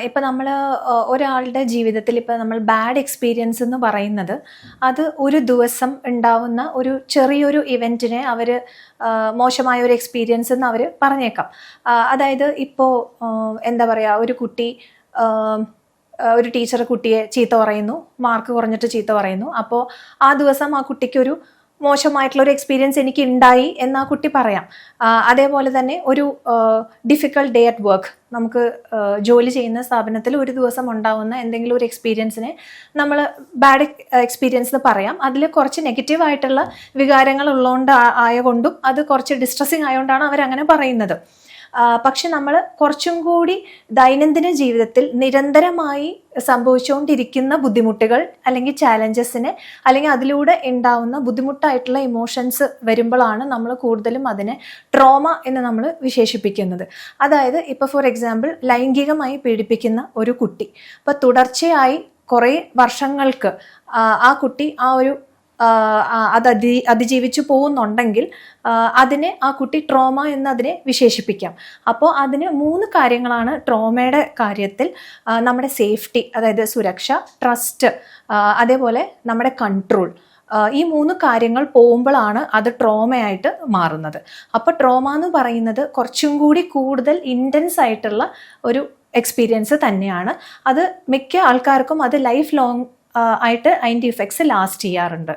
ഇപ്പം നമ്മൾ ഒരാളുടെ ജീവിതത്തിൽ ഇപ്പം നമ്മൾ ബാഡ് എക്സ്പീരിയൻസ് എന്ന് പറയുന്നത് അത് ഒരു ദിവസം ഉണ്ടാവുന്ന ഒരു ചെറിയൊരു ഇവൻറ്റിനെ അവർ മോശമായ ഒരു എക്സ്പീരിയൻസ് എന്ന് അവർ പറഞ്ഞേക്കാം. അതായത് ഇപ്പോൾ എന്താ പറയുക, ഒരു കുട്ടി ഒരു ടീച്ചർ കുട്ടിയെ ചീത്ത പറയുന്നു, മാർക്ക് കുറഞ്ഞിട്ട് ചീത്ത പറയുന്നു. അപ്പോൾ ആ ദിവസം ആ കുട്ടിക്കൊരു മോശമായിട്ടുള്ളൊരു എക്സ്പീരിയൻസ് എനിക്ക് ഉണ്ടായി എന്ന് ആ കുട്ടി പറയാം. അതേപോലെ തന്നെ ഒരു ഡിഫിക്കൽട്ട് ഡേ അറ്റ് വർക്ക്, നമുക്ക് ജോലി ചെയ്യുന്ന സ്ഥാപനത്തിൽ ഒരു ദിവസം ഉണ്ടാവുന്ന എന്തെങ്കിലും ഒരു എക്സ്പീരിയൻസിനെ നമ്മൾ ബാഡ് എക്സ്പീരിയൻസ് എന്ന് പറയാം. അതിൽ കുറച്ച് നെഗറ്റീവായിട്ടുള്ള വികാരങ്ങൾ ഉള്ളതുകൊണ്ട് ആയതുകൊണ്ടും അത് കുറച്ച് ഡിസ്ട്രസിങ് ആയതുകൊണ്ടാണ് അവരങ്ങനെ പറയുന്നത്. പക്ഷെ നമ്മൾ കുറച്ചും കൂടി ദൈനംദിന ജീവിതത്തിൽ നിരന്തരമായി സംഭവിച്ചുകൊണ്ടിരിക്കുന്ന ബുദ്ധിമുട്ടുകൾ അല്ലെങ്കിൽ ചാലഞ്ചസിനെ അല്ലെങ്കിൽ അതിലൂടെ ഉണ്ടാവുന്ന ബുദ്ധിമുട്ടായിട്ടുള്ള ഇമോഷൻസ് വരുമ്പോഴാണ് നമ്മൾ കൂടുതലും അതിനെ ട്രോമ എന്ന് നമ്മൾ വിശേഷിപ്പിക്കുന്നത്. അതായത് ഇപ്പോൾ ഫോർ എക്സാമ്പിൾ ലൈംഗികമായി പീഡിപ്പിക്കുന്ന ഒരു കുട്ടി, അപ്പോൾ തുടർച്ചയായി കുറേ വർഷങ്ങൾക്ക് ആ കുട്ടി ആ ഒരു അതിജീവിച്ചു പോകുന്നുണ്ടെങ്കിൽ അതിനെ ആ കുട്ടി ട്രോമ എന്നതിനെ വിശേഷിപ്പിക്കാം. അപ്പോൾ അതിന് 3 കാര്യങ്ങളാണ് ട്രോമയുടെ കാര്യത്തിൽ. നമ്മുടെ സേഫ്റ്റി, അതായത് സുരക്ഷ, ട്രസ്റ്റ്, അതേപോലെ നമ്മുടെ കൺട്രോൾ, ഈ 3 കാര്യങ്ങൾ പോകുമ്പോഴാണ് അത് ട്രോമയായിട്ട് മാറുന്നത്. അപ്പോൾ ട്രോമ എന്ന് പറയുന്നത് കുറച്ചും കൂടി കൂടുതൽ ഇൻറ്റൻസ് ആയിട്ടുള്ള ഒരു എക്സ്പീരിയൻസ് തന്നെയാണ്. അത് മിക്ക ആൾക്കാർക്കും അത് ലൈഫ് ലോങ് ആയിട്ട് അതിൻ്റെ ഇഫക്ട്സ് ലാസ്റ്റ് ചെയ്യാറുണ്ട്.